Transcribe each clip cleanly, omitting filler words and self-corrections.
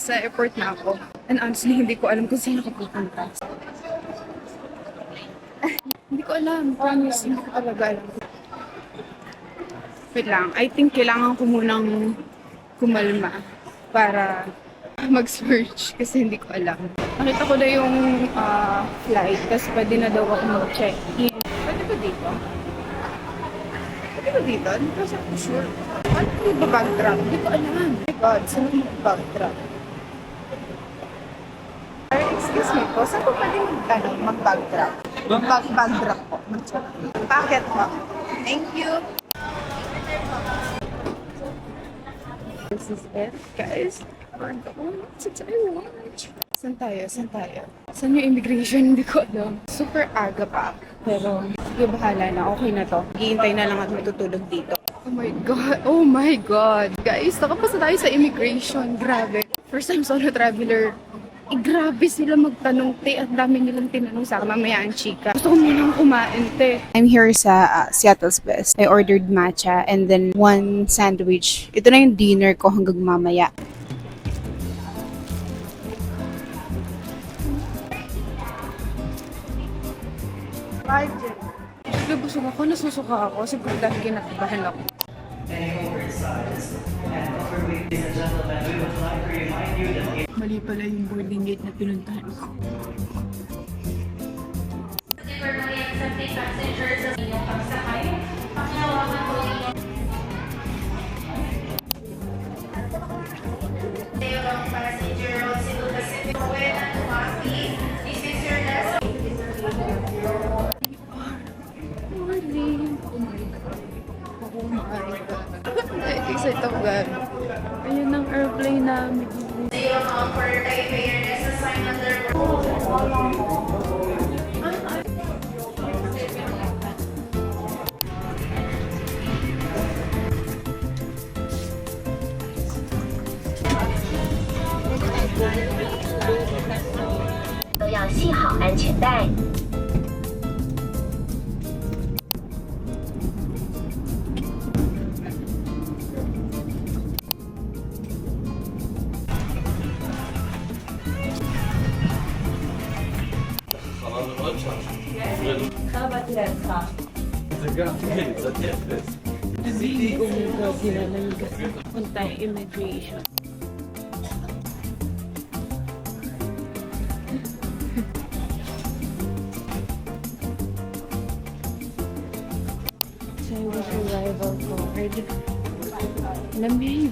Sa airport na ako. And honestly, hindi ko alam kung saan ako pupunta. Hindi ko alam. Promise, hindi ko talaga alam. Wait lang. I think kailangan ko munang kumalma para mag-search kasi hindi ko alam. Nakita ko na yung flight, tapos pwede na daw ako mag-check-in. Pwede ba dito? Pwede ba dito? Hindi kasi ako sure. Paano ko mag-backtrack? Hindi ko alam. Oh my God, saan ko mag-backtrack? Excuse me po, saan ko pwede mag-backtrack? Mag-backtrack po. Bakit po? Thank you. This is it, guys. We're going to Taiwan. Saan tayo? Saan tayo? Saan yung immigration? Hindi ko alam. Super aga pa. Pero, sige, bahala na. Okay na to. Hihintay na lang at matutulog dito. Oh my God. Oh my God. Guys, nakapasa tayo sa immigration. Grabe. First time solo traveler. Grabe sila magtanong, te. Ang dami nilang tinanong sa akin. Mamaya ang chika. Gusto ko munang kumain, te. I'm here sa Seattle's Best. I ordered matcha and then one sandwich. Ito na yung dinner ko hanggang mamaya. Busog ako, nasusuka ako. Siguro dahil kinakabahan ako. Mali pala yung boarding gate na pinuntahan ko. Excited ako, God. Ayun ang airplane namin.都要系好安全带。Hindi ko magagalang kasi punta immigration. So, with arrival board. Lamig.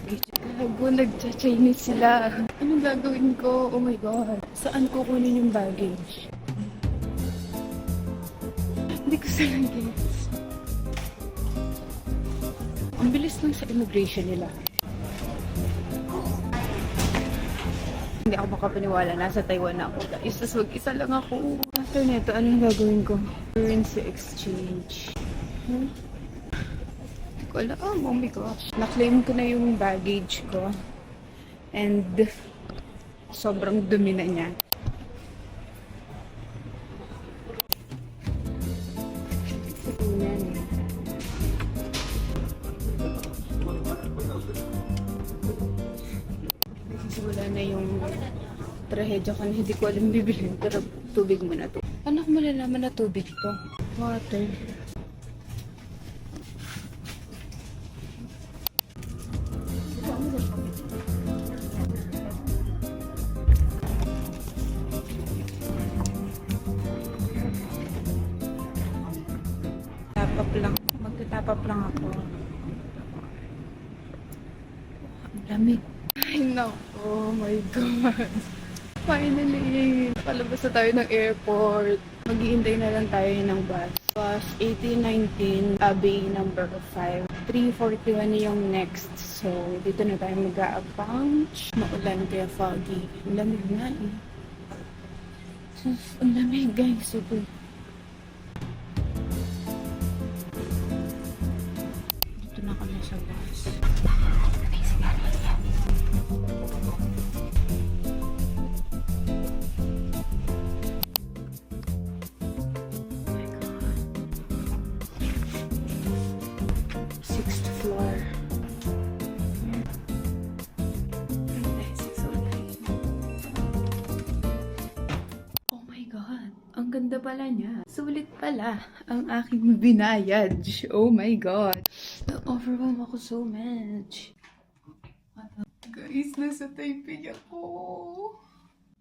Gago, nagcha-Chinese sila. Anong gagawin ko? Oh my God. Saan ko kunin yung baggage? Hindi ko sila gets. Ang bilis lang sa immigration nila. Hindi ako makapaniwala. Nasa Taiwan na ako. Guys, tas mag-isa lang ako. After nito, anong gagawin ko? Currency exchange. Hindi ko alam. Oh my gosh. Na-claim ko na yung baggage ko. And sobrang dumi na niya. Wala na yung trahedya ko na hindi ko alam bibilhin. Pero tubig mo na to. Paano ko malalaman na tubig to? Water. Tapap lang. Magtatapap lang ako. Ang lamig. Ay, naku. Oh my God. Finally, palabas na tayo ng airport. Maghihintay na lang tayo ng bus. Bus 1819, Bay number 5. 341 yung next. So, dito na tayo mag-a-abounce. Maulan kaya foggy. Ang lamig nga eh. Ang lamig guys. Super. Dito na kami sa bus. ganda pala niya. Sulit pala ang aking binayad. Oh my God. Na-overwhelm ako so much. Guys, nasa Taipei ako.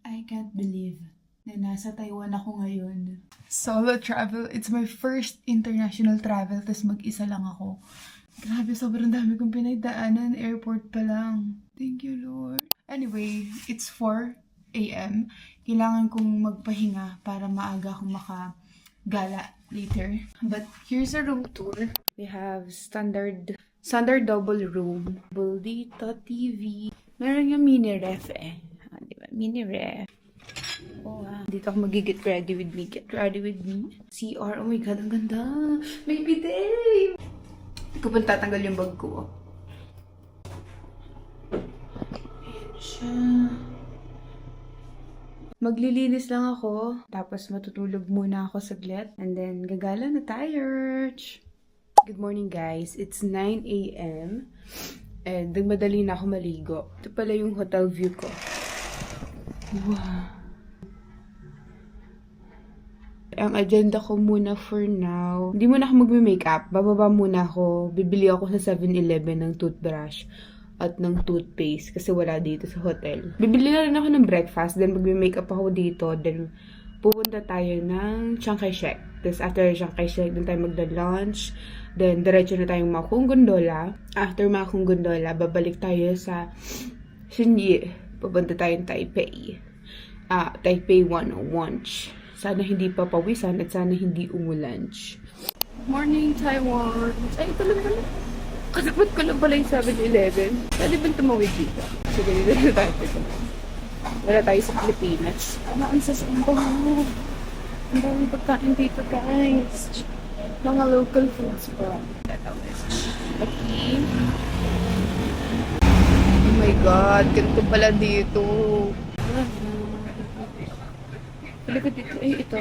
I can't believe na nasa Taiwan ako ngayon. Solo travel. It's my first international travel. Tapos mag-isa lang ako. Grabe, sobrang dami kong pinagdaanan. Airport pa lang. Thank you, Lord. Anyway, it's 4 a.m. Kailangan kong magpahinga para maaga akong makagala later. But here's a room tour. We have standard double room. Dito, TV. Meron yung mini ref eh. Diba? Mini ref. Oh, wow. Dito ako mag-get ready with me. Get ready with me. CR. Oh my God, ang ganda. May bidet. Hindi ko pa tatanggal yung bag ko. Ayan siya. Maglilinis lang ako. Tapos matutulog muna ako saglit. And then, gagala na tayo. Good morning, guys. It's 9 a.m. And nagmadali na ako maligo. Ito pala yung hotel view ko. Wow. Ang agenda ko muna for now, hindi muna ako magme-makeup. Bababa muna ako. Bibili ako sa 7-Eleven ng toothbrush at ng toothpaste kasi wala dito sa hotel. Bibili na rin ako ng breakfast, then magme-makeup ako dito, then pupunta tayo ng Chiang Kai-shek. Tapos after Chiang Kai-shek, then tayo magda-lunch. Then diretso na tayong Makong Gondola. After Makong Gondola, babalik tayo sa Xinyi. Pupunta tayong Taipei. Taipei 101. Sana hindi papawisan at sana hindi umulunch. Morning, Taiwan! Ay, ito lang pala. Katapat ko lang pala yung 7-Eleven. Pwede ba tumawid dito? Sige, dito na tayo. Wala tayo sa Pilipinas. Ang sasambaw. Ang daming pagkain dito, guys. Mga local foods pa. Okay. Oh my God, ganito pala dito. Pili ko dito. Ay, ito.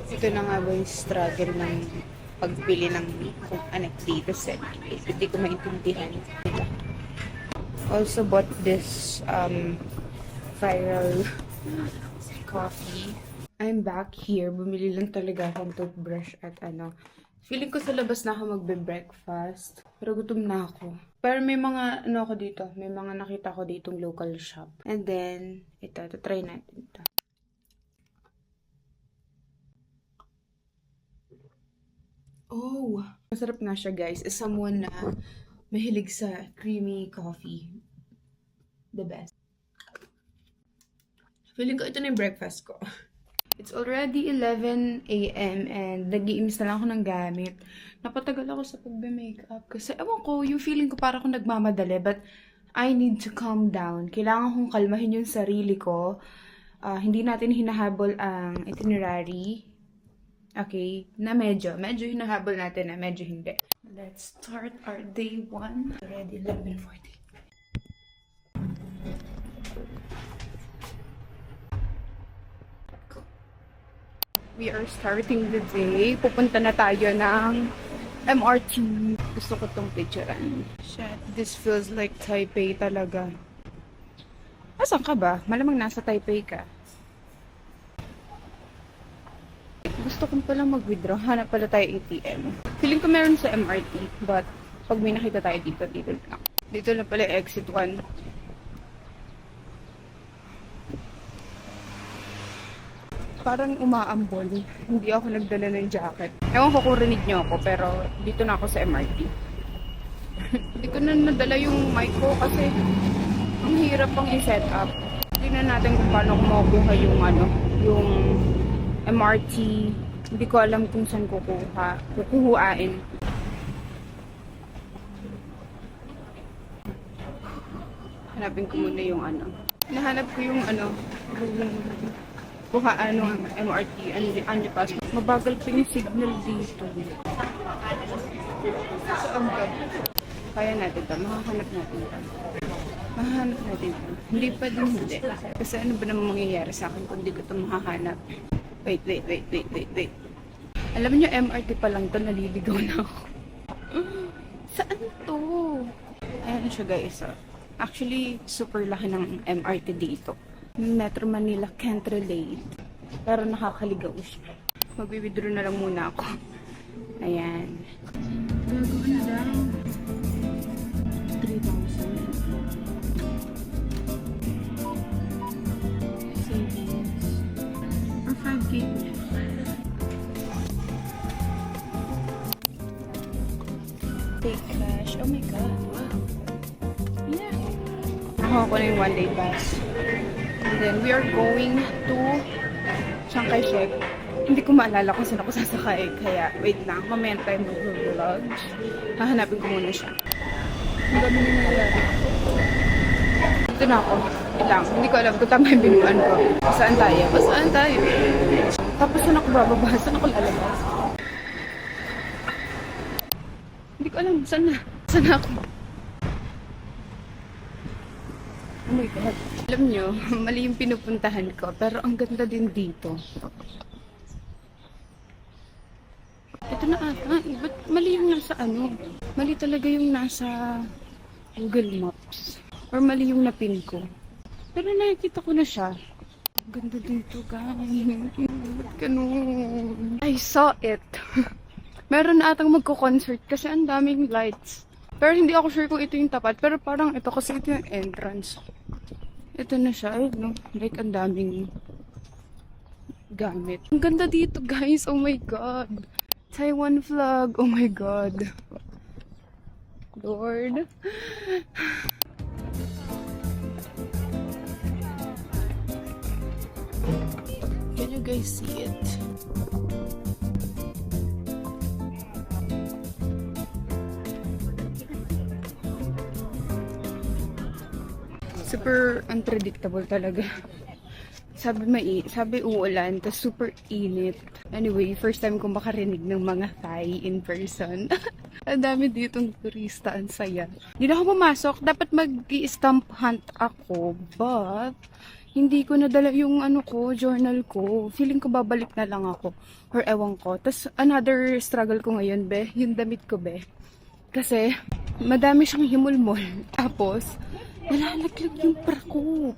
Ito na nga ba yung struggle ng pagpili ng kung anak dito sa hindi ko maintindihan. Also bought this viral coffee. I'm back here. Bumili lang talaga akong toothbrush at ano. Feeling ko sa labas na ako magbe-breakfast. Pero gutom na ako. Pero may mga ano ako dito. May mga nakita ko ditong local shop. And then, ito try natin ito. Oh! Masarap nga siya, guys. As someone na mahilig sa creamy coffee. The best. Feeling ko ito na yung breakfast ko. It's already 11 a.m. and nag-iimis na lang ako ng gamit. Napatagal ako sa pagbe-makeup kasi ewan ko, yung feeling ko parang akong nagmamadali but I need to calm down. Kailangan kong kalmahin yung sarili ko. Hindi natin hinahabol ang itinerary. Okay? Na medyo hinahabol natin na medyo hindi. Let's start our day 1. Already 11:40. We are starting the day. Pupunta na tayo ng MRT. Gusto ko tong picturean. Shit, this feels like Taipei talaga. Asan ka ba? Malamang nasa Taipei ka. Gusto ko palang mag-withdraw. Hanap pala tayo ATM. Feeling ko meron sa MRT. But, pag may nakita tayo dito lang. Dito na pala exit 1. Parang umaambol. Hindi ako nagdala ng jacket. Ewan ko kung rinig nyo ako, pero dito na ako sa MRT. Hindi ko na nadala yung mic ko kasi ang hirap pang i-set up. Tingnan natin kung paano ko makukuha yung yung MRT. Hindi ko alam kung saan kukuhain. Hanapin ko muna yung Nahanap ko yung yung kuhaan ng MRT underpass. Mabagal pa yung signal dito. So, kaya natin ito. Mahahanap natin ito. Hindi pa din hindi. Kasi ano ba naman mangyayari sa akin kung hindi ko ito mahahanap? Wait. Alam niyo, MRT pa lang ito. Naliligaw na ako. Saan to? Ayan siya, guys. Actually, super laki ng MRT dito. Metro Manila can't relate. Pero nakakaligaw siya. Magwi-withdraw na lang muna ako. Ayan. Gagawin na lang. 3,000. Savings. Or 5K. Take cash. Oh my God. Wow. Yeah. Nakuha ko na yung one-day pass. And then we are going to Chiang Kai-shek. Hindi ko maalala kung saan ako sasakay. Kaya, wait lang. Mamaya tayo mag-vlog. Hahanapin ko muna siya. Ang dami na nangyayari. Dito na ako. Wait lang. Hindi ko alam kung tama yung binuan ko. Saan tayo? Saan tayo? Tapos saan ako bababa? Saan ako lalabas? Hindi ko alam. Saan na? Saan na ako? Oh my God. Alam nyo, mali yung pinupuntahan ko. Pero ang ganda din dito. Ito na ata. Ba't mali yung nasa ano? Mali talaga yung nasa Google Maps. Or mali yung napin ko. Pero nakikita ko na siya. Ang ganda dito, guys. Ganun. I saw it. Meron na atang magko-concert kasi ang daming lights. Pero hindi ako sure kung ito yung tapat. Pero parang ito kasi ito yung entrance. Ito na siya. Ay, no? Like, ang daming gamit. Ang ganda dito, guys. Oh my God. Taiwan flag. Oh my God. Lord. Can you guys see it? Super unpredictable talaga. Sabi uulan, tas super init. Anyway, first time ko makarinig ng mga Thai in person. Ang dami ditong turista, ang saya. Hindi na ako pumasok, dapat mag-stamp hunt ako, but hindi ko nadala yung journal ko. Feeling ko babalik na lang ako, or ewan ko. Tas another struggle ko ngayon, be, yung damit ko, be. Kasi, madami siyang himulmol. Tapos, nalalaglag yung bra ko.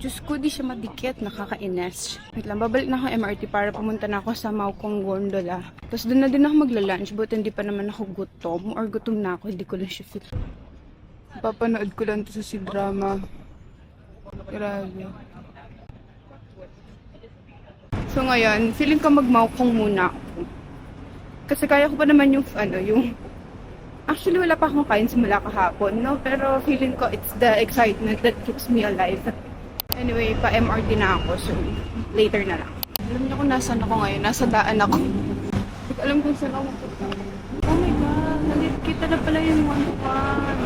Diyos ko, di siya madikit. Nakakainis. Wait lang, babalik na ako MRT para pumunta na ako sa Maokong Gondola. Tapos doon na din ako magla-lunch, but hindi pa naman ako gutom. Or gutom na ako, hindi ko lang siya feel. Papanood ko lang to sa C-drama. Grabe. So ngayon, feeling ko mag-Maokong muna ako. Kasi kaya ko pa naman yung actually, wala pa akong kain simula kahapon, no? Pero feeling ko it's the excitement that keeps me alive. Anyway, pa-MRT na ako, so later na lang. Alam niyo kung nasaan ako ngayon? Nasa daan ako. Hindi ko alam kung saan ako pupunta. Oh my God, nakikita na pala yung one pan.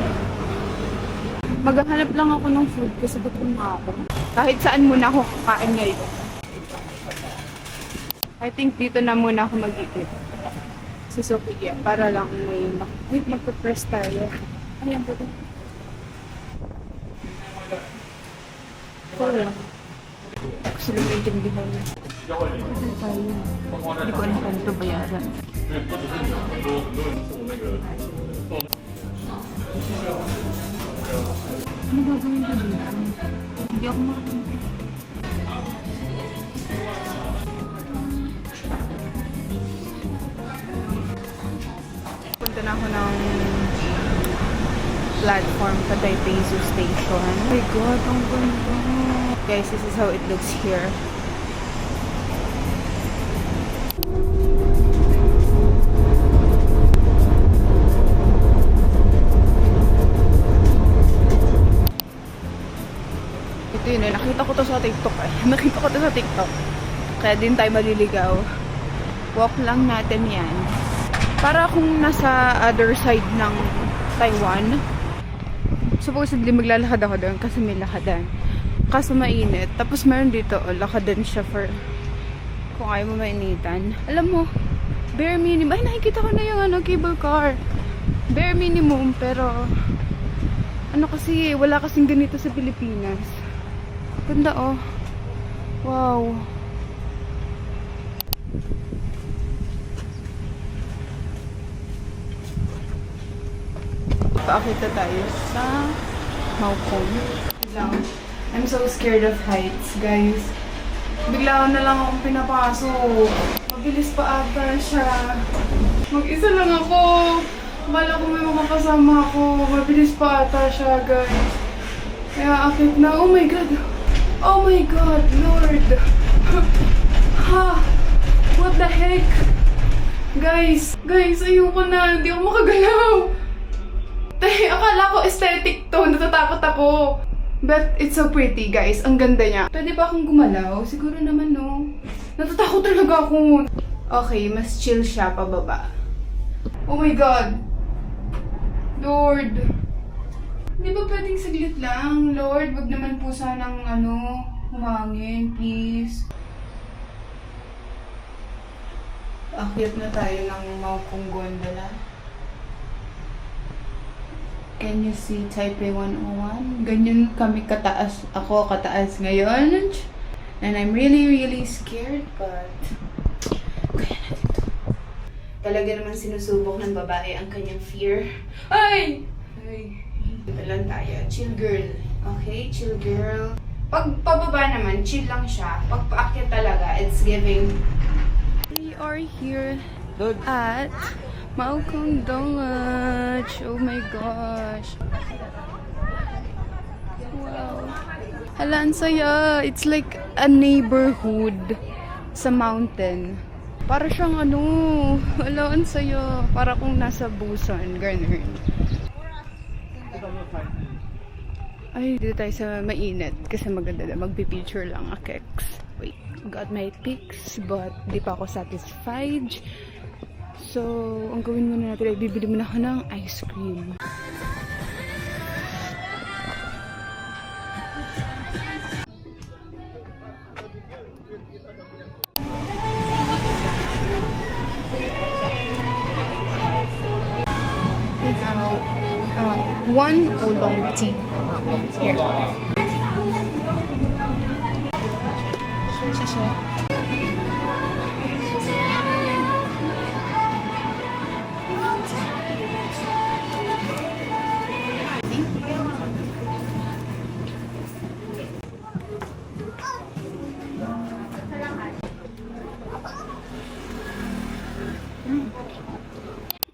Maghahanap lang ako ng food kasi gutom na ako. Kahit saan muna ako kakain ngayon. I think dito na muna ako mag-eat. Sa Sophia, para lang may magpa-press tayo. Ayan po ito. Kaya. Gusto lang maintindihan. Kasi tayo. Hindi ko alam kung ito bayaran. Ano gagawin ko dito? Hindi ako makapunta. Punta na ako ng platform sa Taipei Zoo Station. Oh my God, ang ganda. Guys, this is how it looks here. Ito yun eh, nakita ko to sa TikTok eh. Nakita ko to sa TikTok. Kaya din tayo maliligaw. Walk lang natin yan. Para kung nasa other side ng Taiwan. Supposedly maglalakad ako doon kasi may lakadan. Kaso mainit. Tapos meron dito, lakadan siya for kung ayaw mo mainitan. Alam mo, bare minimum. Ay, nakikita ko na yung cable car. Bare minimum, pero kasi, wala kasing ganito sa Pilipinas. Ganda oh. Wow. Paakita tayo sa Maokong. Lang. I'm so scared of heights, guys. Bigla na lang akong pinapasok. Mabilis pa ata siya. Mag-isa lang ako. Bala ko may makakasama ako. Mabilis pa ata siya, guys. Kaya akit na. Oh my God. Oh my God, Lord. Ha? What the heck? Guys, ayoko na. Hindi ako makagalaw. Akala ko aesthetic to. Natatakot ako. But it's so pretty, guys. Ang ganda niya. Pwede ba akong gumalaw? Siguro naman, no? Natatakot talaga ako. Okay, mas chill siya pababa. Oh my God. Lord. Di ba pwedeng saglit lang? Lord, wag naman po sanang, humangin, please. Akyat na tayo ng Maokong Gondola. Can you see Taipei 101? Ganyan kami kataas. Ako kataas ngayon. And I'm really, really scared, but kaya natin to. Talaga naman sinusubok ng babae ang kanyang fear. Ay! Dito lang tayo. Chill girl. Okay? Chill girl. Pag pababa naman, chill lang siya. Pag paakyat talaga, it's giving. We are here at Maokong Lodge. Oh my gosh. Wow. Hala, ang saya. It's like a neighborhood sa mountain. Para siyang hala, ang saya. Para kung nasa Busan. Ganun. Ay, dito tayo sa mainit. Kasi maganda na. Magpipicture lang akeks. Wait, got my pics. But di pa ako satisfied. So, ang gawin muna natin ay bibili muna ako ng ice cream. One oolong tea. Here. Sasha.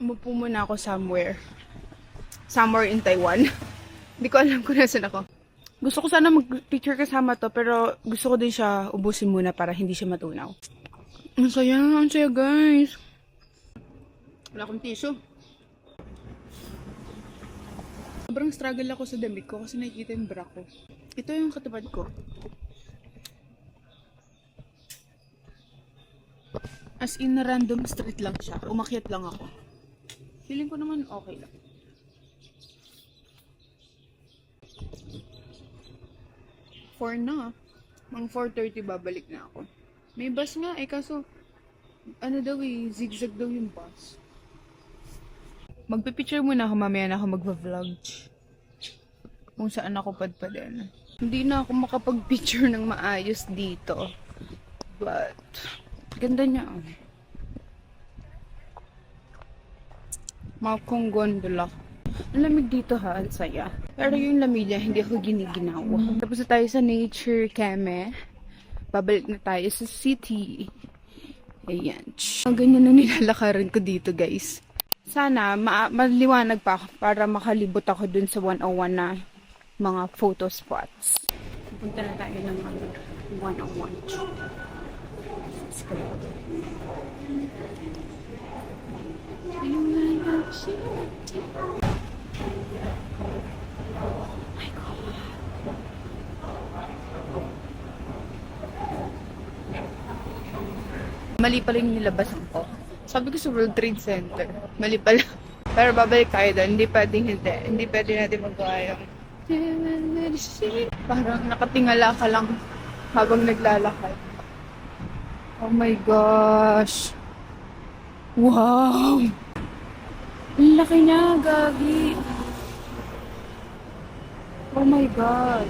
Umupo muna ako somewhere in Taiwan. Hindi ko alam kung nasan ako. Gusto ko sana mag-picture kasama to, pero gusto ko din siya ubusin muna para hindi siya matunaw. Ang saya guys. Wala akong tissue. Sobrang struggle ako sa damit ko kasi nakikita yung bra ko. Ito yung katubad ko. As in, na random street lang siya. Umakyat lang ako. Feeling ko naman okay lang. For na. Mga 4:30 babalik na ako. May bus nga kaso zigzag daw yung bus. Magpipicture muna ako, mamaya na ako magva-vlog. Kung saan ako padpadin. Hindi na ako makapag-picture ng maayos dito. But, ganda niya. Maokong Gondola. Ang lamig dito ha, ang saya. Pero yung lamig niya, hindi ako giniginawa. Tapos na tayo sa nature keme. Babalik na tayo sa city. Ayan. Ang ganyan na nilalakaran ko dito, guys. Sana maliwanag pa para makalibot ako dun sa 101 na mga photo spots. Punta na tayo ng 101. Let's go. My God. Mali pala yung nilabasan ko. Sabi ko sa World Trade Center. Mali pala. Pero babalik tayo doon. Hindi pwedeng hindi. Hindi pwede natin magawa yung parang nakatingala ka lang habang naglalakad. Oh my gosh. Wow! Ang laki niya, gagi. Oh my God.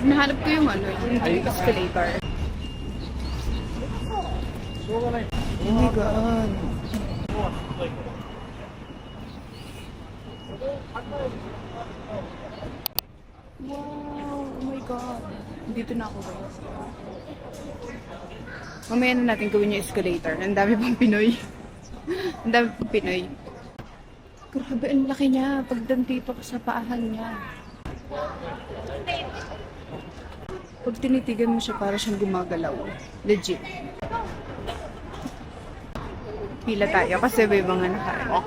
Nahanap ko yung yung escalator. Oh my God. Wow! Oh my God! Dito na ako guys. Mamaya na natin gawin yung escalator. Ang dami pang Pinoy. Ang dami pang Pinoy. Grabe, ang laki niya. Pag nandito ka sa paahan niya. Pag tinitigan mo siya, para siyang gumagalaw. Legit. Pila tayo kasi may mga nakaano.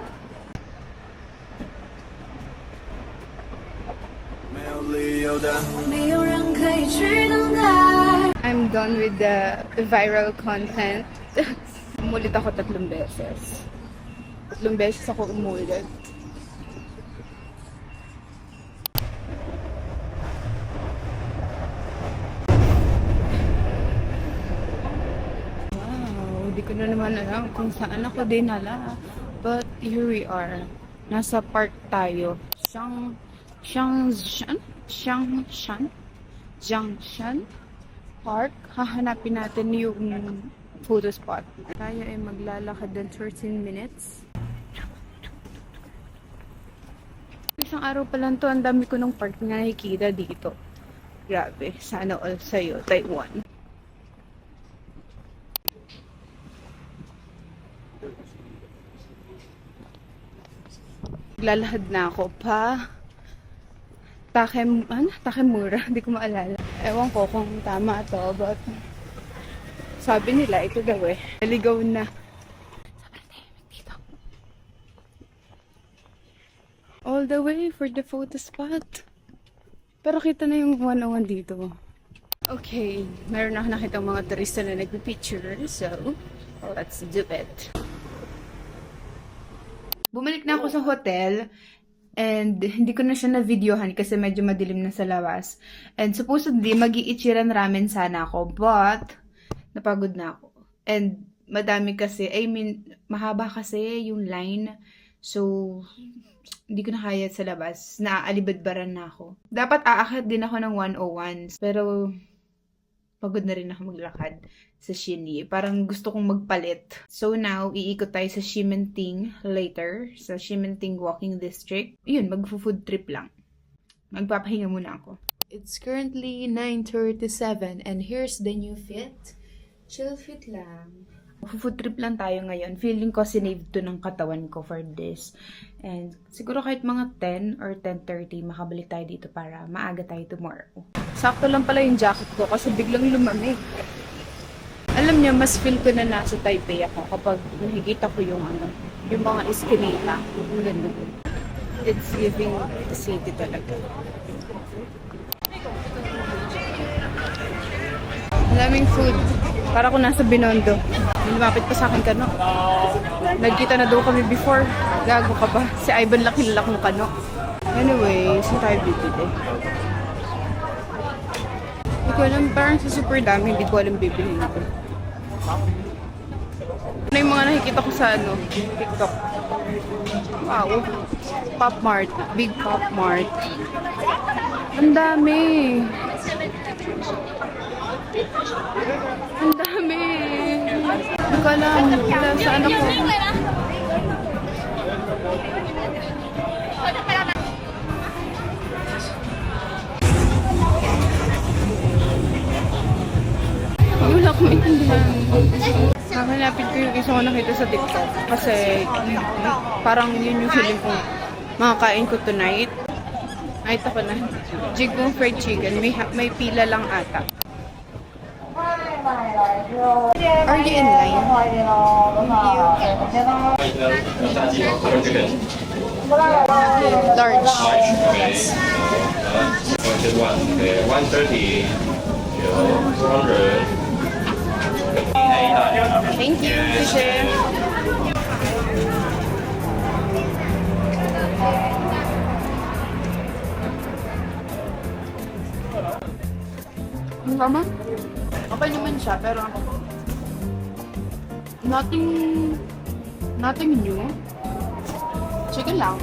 I'm done with the viral content. Umulit ako 3 beses. 3 beses ako umulit. Wow, hindi ko na naman alam kung saan ako dinala. But here we are. Nasa park tayo. Junction Park. Hahanapin natin yung photo spot. Tayo ay maglalakad ng 13 minutes. Isang araw pa lang to, ang dami ko ng park na nakikita dito. Grabe, sana all sa'yo, Taiwan. Lalahad na ako pa Takemura, hindi ko maalala. Ewan ko kung tama to, but sabi nila, ito daw eh. Naligaw na. Sobrang tahimik dito. All the way for the photo spot. Pero kita na yung 101 dito. Okay, meron ako nakita mga turista na nagpipicture, so let's do it. Bumalik na ako sa hotel. And hindi ko na siya na-videohan kasi medyo madilim na sa labas. And supposedly, mag-i-Ichiran ramen sana ako. But, napagod na ako. And madami kasi, mahaba kasi yung line. So, hindi ko na kaya sa labas. Naaalibadbaran na ako. Dapat aakyat din ako ng 101. Pero, pagod na rin ako maglakad sa Shinyi. Parang gusto kong magpalit. So now, iikot tayo sa Shimenting later. Sa Shimenting Walking District. Yun, mag-food trip lang. Magpapahinga muna ako. It's currently 9:37 and here's the new fit. Chill fit lang. Food trip lang tayo ngayon. Feeling ko sinave to ng katawan ko for this. And siguro kahit mga 10 or 10:30 makabalik tayo dito para maaga tayo tomorrow. Sakto lang pala yung jacket ko kasi biglang lumamig. Alam niyo, mas feel ko na nasa Taipei ako kapag nakikita ko yung yung mga eskinita. It's giving the city talaga. Maraming food. Para ko nasa Binondo. Lumapit pa sa akin kano. Nagkita na daw kami before. Gago ka ba? Si Ivan lang kilala kong kano. Anyway, saan tayo bibili? Hindi ko alam. Parang sa super dami. Hindi ko alam bibili nito. Ano yung mga nakikita ko sa TikTok? Wow. Pop Mart. Big Pop Mart. Ang dami. Ang dami. Hindi ko alam. Saan ako? Wala akong intindihan. Hahanapin ko yung isa ko nakita sa TikTok. Kasi parang yun yung feeling ko makakain ko tonight. Ay, ito ko na. Jigong fried chicken. May pila lang ata. Are you in line? Large. Okay, 130, 200. Thank you, teacher. Mama? Okay naman siya, pero nothing new. Chicken lang.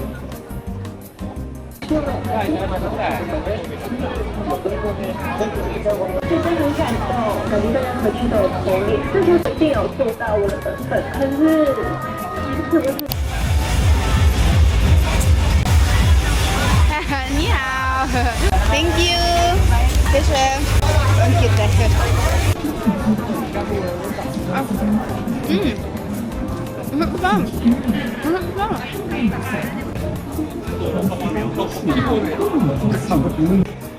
Ni hao. Thank you. 谢。Ang cute eh. Masarap.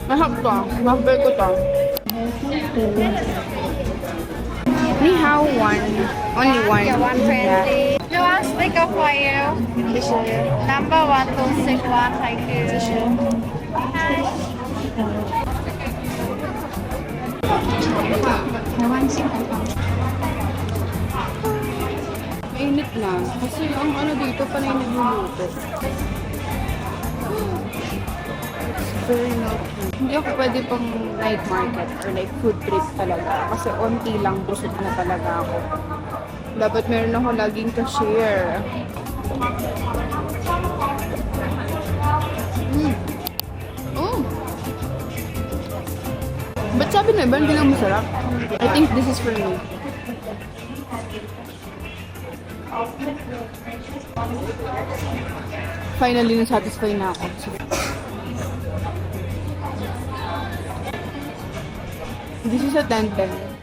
Masarap to. Mahal ko to. Ni hao one. Only one. Yeah, 120. You want sticker for you? Number 1261, thank you. Mainit na. Kasi ang ano dito pa na yung nagluluto. Very milky. Hindi ako pwede pang night market or like food trip talaga. Kasi onti lang busog na talaga ako. Dapat meron ako laging cashier. Oh! Ba't sabi na iba hindi lang masarap? I think this is for me. Finally, na-satisfy na ako. This is a 10-10.